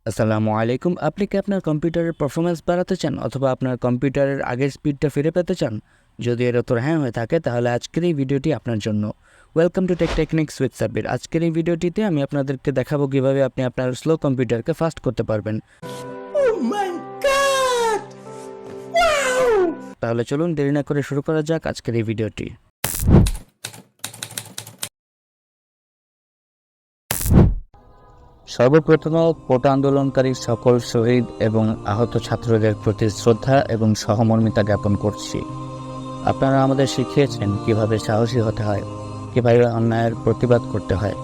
আসসালামু আলাইকুম। আপনি কি আপনার কম্পিউটারের পারফরম্যান্স বাড়াতে চান অথবা আপনার কম্পিউটারের আগের স্পিডটা ফিরে পেতে চান? যদি এর উত্তর হ্যাঁ হয়ে থাকে তাহলে আজকের এই ভিডিওটি আপনার জন্য। Welcome to Tech Technics with Sabbir. আজকের এই ভিডিওটিতে আমি আপনাদেরকে দেখাবো কিভাবে আপনি আপনার স্লো কম্পিউটারকে ফাস্ট করতে পারবেন। তাহলে চলুন দেরি না করে শুরু করা যাক আজকের এই ভিডিওটি। সর্বপ্রথম কোটা আন্দোলনকারী সকল শহীদ এবং আহত ছাত্রদের প্রতি শ্রদ্ধা এবং সহমর্মিতা জ্ঞাপন করছি। আপনারা আমাদের শিখিয়েছেন কিভাবে সাহসী হতে হয়, কিভাবে অন্যায়ের প্রতিবাদ করতে হয়,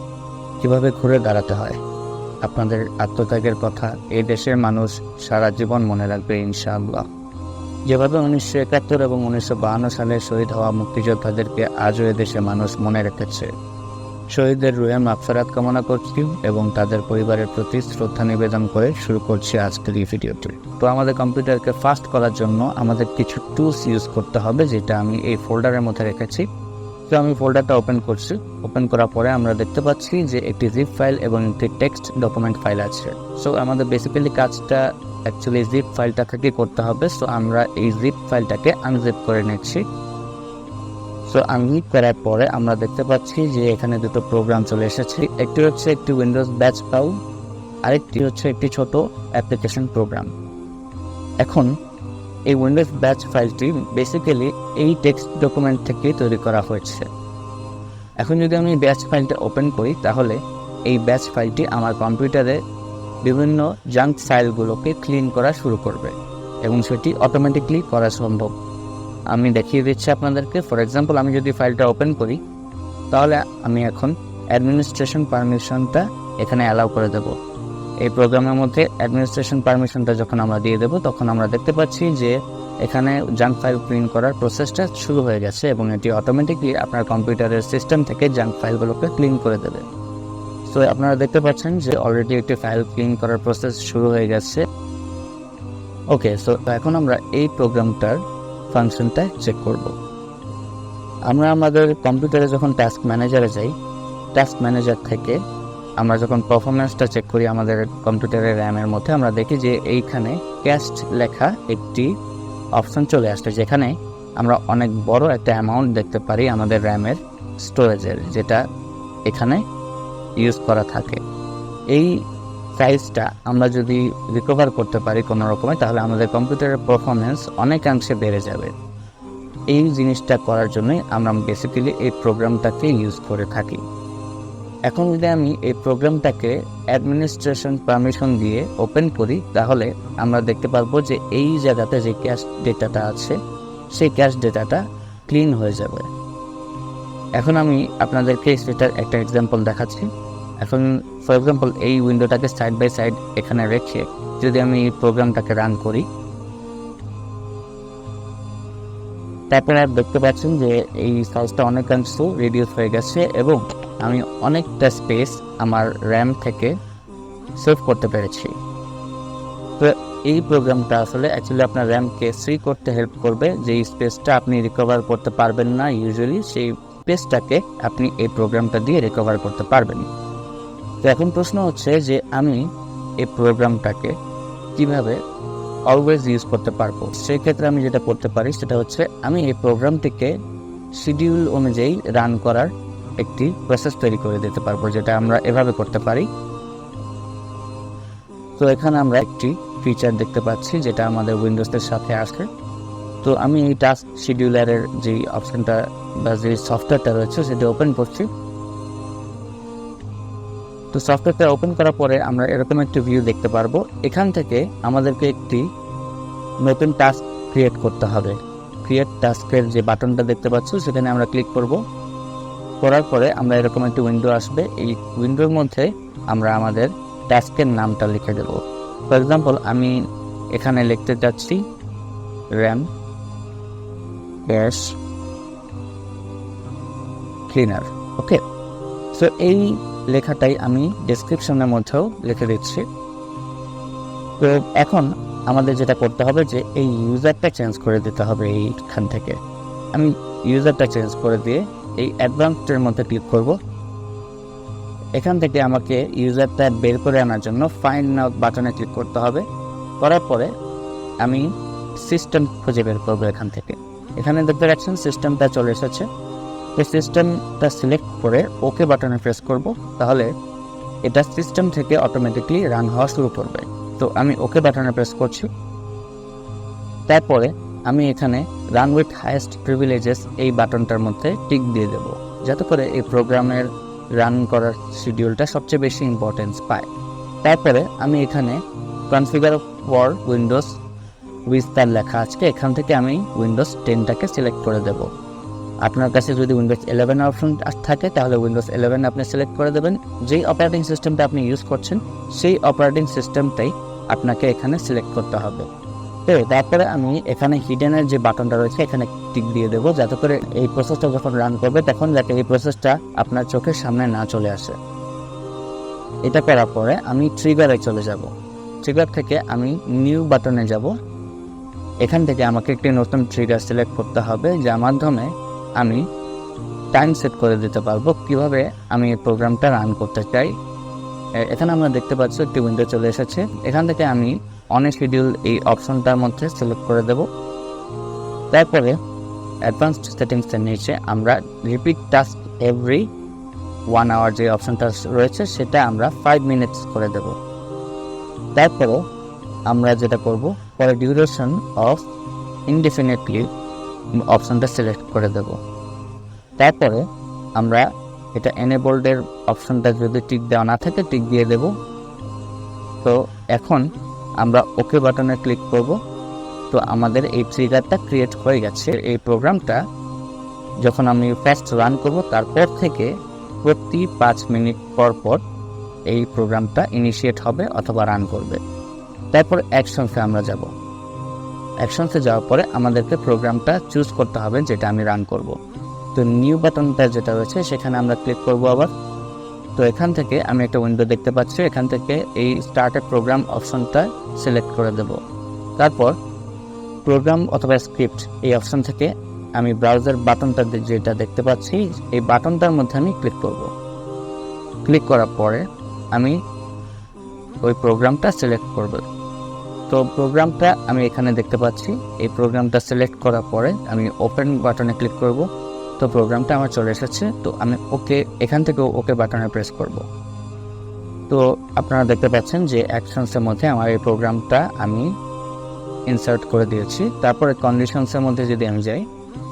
কিভাবে ঘুরে দাঁড়াতে হয়। আপনাদের আত্মত্যাগের কথা এই দেশের মানুষ সারা জীবন মনে রাখবে ইনশাআল্লাহ। যেভাবে 1971 এবং 1952 সালে শহীদ হওয়া মুক্তিযোদ্ধাদেরকে আজও এদেশে মানুষ মনে রেখেছে। শহীদদের রুহে মাগফিরাত কামনা করছি এবং তাদের পরিবারের প্রতি শ্রদ্ধা নিবেদন করে শুরু করছি আজকের এই ভিডিওটি। তো আমাদের কম্পিউটারকে ফাস্ট করার জন্য আমাদের কিছু টুলস ইউজ করতে হবে, যেটা আমি এই ফোল্ডারের মধ্যে রেখেছি। তো আমি ফোল্ডারটা ওপেন করছি। ওপেন করার পরে আমরা দেখতে পাচ্ছি যে একটি জিপ ফাইল এবং একটি টেক্সট ডকুমেন্ট ফাইল আছে। সো আমাদের বেসিক্যালি কাজটা অ্যাকচুয়ালি জিপ ফাইলটা থেকে করতে হবে। সো আমরা এই জিপ ফাইলটাকে আনজিপ করে নিচ্ছি। সো আনজিপ করার পরে আমরা দেখতে পাচ্ছি যে এখানে দুটো প্রোগ্রাম চলে এসেছে। একটি হচ্ছে একটি উইন্ডোজ ব্যাচ ফাইল, আরেকটি হচ্ছে একটি ছোট অ্যাপ্লিকেশন প্রোগ্রাম। এখন এই উইন্ডোজ ব্যাচ ফাইলটি বেসিক্যালি এই টেক্সট ডকুমেন্ট থেকেই তৈরি করা হয়েছে। এখন যদি আমি ব্যাচ ফাইলটা ওপেন করি তাহলে এই ব্যাচ ফাইলটি আমার কম্পিউটারে বিভিন্ন জাঙ্ক ফাইলগুলোকে ক্লিন করা শুরু করবে এবং সেটি অটোমেটিকলি করা সম্ভব। আমি দেখিয়ে দিচ্ছি আপনাদেরকে। ফর এক্সাম্পল, আমি যদি ফাইলটা ওপেন করি তাহলে আমি এখন অ্যাডমিনিস্ট্রেশন পারমিশনটা এখানে অ্যালাউ করে দেব। এই প্রোগ্রামের মধ্যে অ্যাডমিনিস্ট্রেশন পারমিশনটা যখন আমরা দিয়ে দেবো তখন আমরা দেখতে পাচ্ছি যে এখানে জাঙ্ক ফাইল ক্লিন করার প্রসেসটা শুরু হয়ে গেছে এবং এটি অটোমেটিকলি আপনার কম্পিউটারের সিস্টেম থেকে জাঙ্ক ফাইলগুলোকে ক্লিন করে দেবে। সো আপনারা দেখতে পাচ্ছেন যে অলরেডি একটি ফাইল ক্লিন করার প্রসেস শুরু হয়ে গেছে। ওকে, সো এখন আমরা এই প্রোগ্রামটার ফাংশনটা চেক করব। আমরা আমাদের কম্পিউটারে যখন টাস্ক ম্যানেজারে যাই, টাস্ক ম্যানেজার থেকে আমরা যখন পারফরম্যান্সটা চেক করি আমাদের কম্পিউটারের র্যামের মধ্যে, আমরা দেখি যে এইখানে ক্যাস্ট লেখা একটি অপশন চলে আসছে, যেখানে আমরা অনেক বড় একটা অ্যামাউন্ট দেখতে পারি আমাদের র্যামের স্টোরেজের, যেটা এখানে ইউজ করা থাকে। এই সাইজটা আমরা যদি রিকভার করতে পারি কোনো রকমে তাহলে আমাদের কম্পিউটারের পারফরমেন্স অনেকাংশে বেড়ে যাবে। এই জিনিসটা করার জন্যই আমরা বেসিক্যালি এই প্রোগ্রামটাকে ইউজ করে থাকি। এখন যদি আমি এই প্রোগ্রামটাকে অ্যাডমিনিস্ট্রেশন পারমিশন দিয়ে ওপেন করি তাহলে আমরা দেখতে পারবো যে এই জায়গাতে যে ক্যাশ ডেটাটা আছে সেই ক্যাশ ডেটাটা ক্লিন হয়ে যাবে। এখন আমি আপনাদেরকে সেটার একটা এক্সাম্পল দেখাচ্ছি। এখন ফর এক্সাম্পল এই উইন্ডোটাকে সাইড বাই সাইড এখানে রেখে যদি আমি এই প্রোগ্রামটাকে রান করি, তারপরে দেখতে পাচ্ছেন যে এই সাইজটা অনেকাংশ রিডিউস হয়ে গেছে এবং আমি অনেকটা স্পেস আমার র্যাম থেকে সেভ করতে পেরেছি। তো এই প্রোগ্রামটা আসলে অ্যাকচুয়ালি আপনার র্যামকে ফ্রি করতে হেল্প করবে। যেই স্পেসটা আপনি রিকভার করতে পারবেন না ইউজুয়ালি, সেই স্পেসটাকে আপনি এই প্রোগ্রামটা দিয়ে রিকভার করতে পারবেন। তো এখন প্রশ্ন হচ্ছে যে আমি এই প্রোগ্রামটাকে কিভাবে অলওয়েজ ইউজ করতে পারবো। সেই ক্ষেত্রে আমি যেটা করতে পারি সেটা হচ্ছে আমি এই প্রোগ্রামটিকে শিডিউল অনুযায়ী রান করার একটি প্রসেস তৈরি করে দিতে পারবো, যেটা আমরা এভাবে করতে পারি। তো এখানে আমরা একটি ফিচার দেখতে পাচ্ছি যেটা আমাদের উইন্ডোজের সাথে আসে। তো আমি এই টাস্ক শিডিউলারের যে অপশনটা বা যে সফটওয়্যারটা রয়েছে সেটা ওপেন করছি। তো সফটওয়্যারটা ওপেন করার পরে আমরা এরকম একটি ভিউ দেখতে পারবো। এখান থেকে আমাদেরকে একটি নতুন টাস্ক ক্রিয়েট করতে হবে। ক্রিয়েট টাস্কের যে বাটনটা দেখতে পাচ্ছ সেখানে আমরা ক্লিক করব। করার পরে আমরা এরকম একটি উইন্ডো আসবে। এই উইন্ডোর মধ্যে আমরা আমাদের টাস্কের নামটা লিখে দেব। ফর এক্সাম্পল, আমি এখানে লিখতে যাচ্ছি র্যাম ক্যাশ ক্লিনার। ওকে, সো এই লেখাটাই আমি ডেসক্রিপশনের মধ্যেও লিখে দিচ্ছি। তো এখন আমাদের যেটা করতে হবে যে এই ইউজারটা চেঞ্জ করে দিতে হবে। এইখান থেকে আমি ইউজারটা চেঞ্জ করে দিয়ে এই অ্যাডভান্সডের মধ্যে ক্লিক করব। এখান থেকে আমাকে ইউজারটা বের করে আনার জন্য ফাইন্ড নাও বাটনে ক্লিক করতে হবে। করার পরে আমি সিস্টেম খুঁজে বের করবো এখান থেকে। এখানে দেখতে পাচ্ছেন সিস্টেমটা চলে এসেছে। এই সিস্টেমটা সিলেক্ট করে ওকে বাটনে প্রেস করব, তাহলে এটা সিস্টেম থেকে অটোমেটিকলি রান হওয়া শুরু করবে। তো আমি ওকে বাটনে প্রেস করছি। তারপরে আমি এখানে রান উইথ হাইয়েস্ট প্রিভিলেজেস এই বাটনটার মধ্যে টিক দিয়ে দেব, যাতে করে এই প্রোগ্রামের রান করার শিডিউলটা সবচেয়ে বেশি ইম্পর্টেন্স পায়। তারপরে আমি এখানে কনফিগার ফর উইন্ডোজ বিস্তার লেখা আছে, এখান থেকে আমি উইন্ডোজ 10টাকে সিলেক্ট করে দেব। আপনার কাছে যদি উইন্ডোজ 11 অপশন থাকে তাহলে উইন্ডোজ 11 আপনি সিলেক্ট করে দেবেন। যেই অপারেটিং সিস্টেমটা আপনি ইউজ করছেন সেই অপারেটিং সিস্টেমটাই আপনাকে এখানে সিলেক্ট করতে হবে। তো তারপরে আমি এখানে হিডেনের যে বাটনটা রয়েছে এখানে টিক দিয়ে দেবো, যাতে করে এই প্রসেসটা যখন রান করবে তখন যাতে এই প্রসেসটা আপনার চোখের সামনে না চলে আসে। এটা করার পরে আমি ট্রিগারে চলে যাব। ট্রিগার থেকে আমি নিউ বাটনে যাব। এখান থেকে আমাকে একটি নতুন ট্রিগার সিলেক্ট করতে হবে, যার মাধ্যমে আমি টাইম সেট করে দিতে পারবো কিভাবে আমি এই প্রোগ্রামটা রান করতে চাই। এখানে আমরা দেখতে পাচ্ছি একটি উইন্ডো চলে এসেছে। এখান থেকে আমি অন এ শিডিউল এই অপশনটার মধ্যে সিলেক্ট করে দেব। তারপরে অ্যাডভান্সড সেটিংসের নিচে আমরা রিপিট টাস্ক এভরি 1 আওয়ার যে অপশনটা রয়েছে সেটা আমরা 5 মিনিটস করে দেব। তারপরে আমরা যেটা করব, পরে ডিউরেশন অফ ইনডিফিনিটলি অপশনটা সিলেক্ট করে দেব। তারপরে আমরা এটা এনেবলডের অপশনটা যদি টিক দেওয়া না থাকে টিক দিয়ে দেব। তো এখন আমরা ওকে বাটনে ক্লিক করব। তো আমাদের এই ট্রিগারটা ক্রিয়েট হয়ে গেছে। এই প্রোগ্রামটা যখন আমি ফার্স্ট রান করব তারপর থেকে প্রতি 5 মিনিট পর পর এই প্রোগ্রামটা ইনিশিয়েট হবে অথবা রান করবে। তারপর অ্যাকশনসে আমরা যাব। অ্যাকশনসে যাওয়ার পরে আমাদেরকে প্রোগ্রামটা চুজ করতে হবে যেটা আমি রান করব। তো নিউ বাটনটা যেটা রয়েছে সেখানে আমরা ক্লিক করব আবার। তো এখান থেকে আমি একটা উইন্ডো দেখতে পাচ্ছি, এখান থেকে এই স্টার্ট এ প্রোগ্রাম অপশনটা সিলেক্ট করে দেব। তারপর প্রোগ্রাম অথবা স্ক্রিপ্ট এই অপশন থেকে আমি ব্রাউজার বাটনটা যেটা দেখতে পাচ্ছি এই বাটনটার মধ্যে আমি ক্লিক করব। ক্লিক করার পরে আমি ওই প্রোগ্রামটা সিলেক্ট করব। তো প্রোগ্রামটা আমি এখানে দেখতে পাচ্ছি। এই প্রোগ্রামটা সিলেক্ট করার পরে আমি ওপেন বাটনে ক্লিক করব। তো প্রোগ্রামটা আমার চলে এসেছে। তো আমি ওকে এখান থেকে ওকে বাটনে প্রেস করব। তো আপনারা দেখতে পাচ্ছেন যে অ্যাকশনসের মধ্যে আমার এই প্রোগ্রামটা আমি ইনসার্ট করে দিয়েছি। তারপরে কন্ডিশনসের মধ্যে যদি আমি যাই,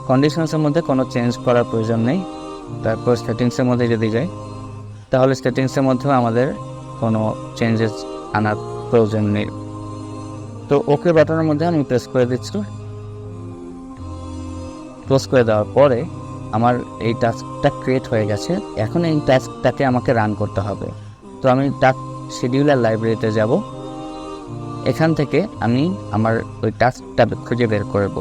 কন্ডিশনসের মধ্যে কোনো চেঞ্জ করার প্রয়োজন নেই। তারপর সেটিংসের মধ্যে যদি যাই তাহলে সেটিংসের মধ্যেও আমাদের কোনো চেঞ্জেস আনার প্রয়োজন নেই। তো ওকে বাটনের মধ্যে আমি প্রেস করে দিচ্ছি। ক্লোজ করে দেওয়ার পরে আমার এই টাস্কটা ক্রিয়েট হয়ে গেছে। এখন এই টাস্কটাকে আমাকে রান করতে হবে। তো আমি টাস্ক শিডিউলার লাইব্রেরিতে যাব। এখান থেকে আমি আমার ওই টাস্কটা খুঁজে বের করব।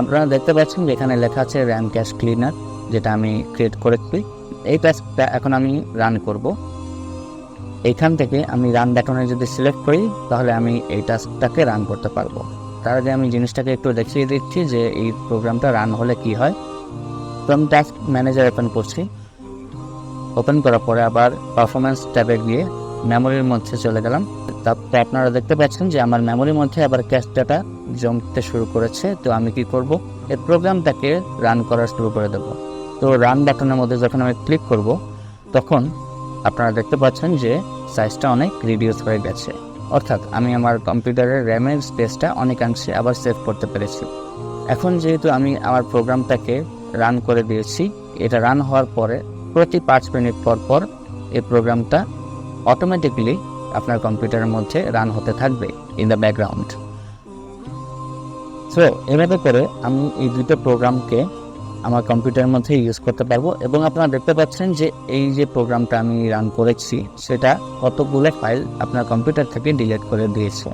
আপনারা দেখতে পাচ্ছেন যে এখানে লেখা আছে র্যাম ক্যাশ ক্লিনার, যেটা আমি ক্রিয়েট করেছি। এই টাস্কটা এখন আমি রান করব। এইখান থেকে আমি রান বাটনে যদি সিলেক্ট করি তাহলে আমি এই টাস্কটাকে রান করতে পারবো। তার আগে আমি জিনিসটাকে একটু দেখিয়ে দিচ্ছি যে এই প্রোগ্রামটা রান হলে কি হয়। তো আমি টাস্ক ম্যানেজার ওপেন করছি। ওপেন করার পরে আবার পারফরমেন্স ট্যাবে গিয়ে মেমোরির মধ্যে চলে গেলাম। তারপরে আপনারা দেখতে পাচ্ছেন যে আমার মেমোরির মধ্যে আবার ক্যাশ ডাটা জমতে শুরু করেছে। তো আমি কি করব, এই প্রোগ্রামটাকে রান করা শুরু করে দেব। তো রান বাটনের মধ্যে যখন আমি ক্লিক করব তখন আপনারা দেখতে পাচ্ছেন যে সাইজটা অনেক রিডিউস হয়ে গেছে, অর্থাৎ আমি আমার কম্পিউটারের র্যামের স্পেসটা অনেকাংশে আবার সেভ করতে পেরেছি। এখন যেহেতু আমি আমার প্রোগ্রামটাকে রান করে দিয়েছি, এটা রান হওয়ার পরে প্রতি 5 মিনিট পর পর এই প্রোগ্রামটা অটোমেটিকলি আপনার কম্পিউটারের মধ্যে রান হতে থাকবে ইন দ্য ব্যাকগ্রাউন্ড। সো এভাবে করে আমি এই দুটো প্রোগ্রামকে আমার কম্পিউটারের মধ্যে ইউজ করতে পারবো। এবং আপনারা দেখতে পাচ্ছেন যে এই যে প্রোগ্রামটা আমি রান করেছি সেটা কতগুলো ফাইল আপনার কম্পিউটার থেকে ডিলিট করে দিয়েছে।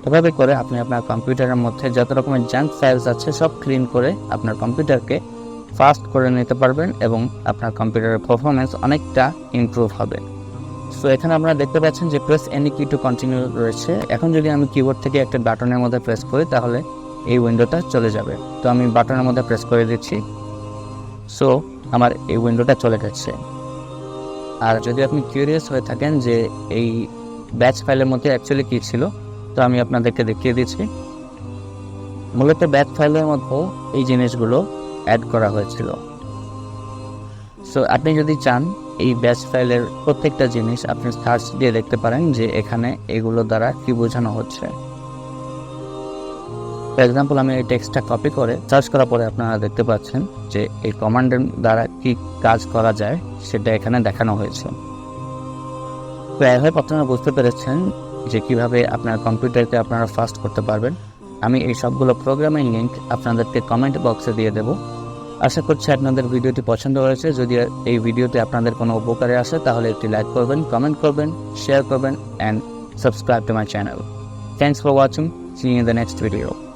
এভাবে করে আপনি আপনার কম্পিউটারের মধ্যে যত রকমের জাঙ্ক ফাইলস আছে সব ক্লিন করে আপনার কম্পিউটারকে ফাস্ট করে নিতে পারবেন এবং আপনার কম্পিউটারের পারফরমেন্স অনেকটা ইমপ্রুভ হবে। সো এখানে আপনারা দেখতে পাচ্ছেন যে প্রেস এনি কি টু কন্টিনিউ রয়েছে। এখন যদি আমি কিবোর্ড থেকে একটা বাটনের মধ্যে প্রেস করি তাহলে এই উইন্ডোটা চলে যাবে। তো আমি বাটনের মধ্যে প্রেস করে দিচ্ছি। সো আমার এই উইন্ডোটা চলে গেছে। আর যদি আপনি কিউরিয়াস হয়ে থাকেন যে এই ব্যাচ ফাইলের মধ্যে অ্যাকচুয়ালি কী ছিল, তো আমি আপনাদেরকে দেখিয়ে দিচ্ছি। মূলত ব্যাচ ফাইলের মধ্যে এই জিনিসগুলো অ্যাড করা হয়েছিল। সো আপনি যদি চান এই ব্যাচ ফাইলের প্রত্যেকটা জিনিস আপনি সার্চ দিয়ে দেখতে পারেন যে এখানে এগুলো দ্বারা কি বোঝানো হচ্ছে। ফর এক্সাম্পল, আমি এই টেক্সটটা কপি করে সার্চ করার পরে আপনারা দেখতে পাচ্ছেন যে এই কমান্ডের দ্বারা কি কাজ করা যায় সেটা এখানে দেখানো হয়েছে। তো এভাবে আপনারা বুঝতে পেরেছেন যে কিভাবে আপনার কম্পিউটারকে আপনারা ফাস্ট করতে পারবেন। আমি এই সবগুলো প্রোগ্রামের লিঙ্ক আপনাদেরকে কমেন্ট বক্সে দিয়ে দেবো। আশা করছি আপনাদের ভিডিওটি পছন্দ হয়েছে। যদি এই ভিডিওতে আপনাদের কোনো উপকারে আসে তাহলে একটি লাইক করবেন, কমেন্ট করবেন, শেয়ার করবেন and subscribe to my channel. Thanks for watching. See you in the next video.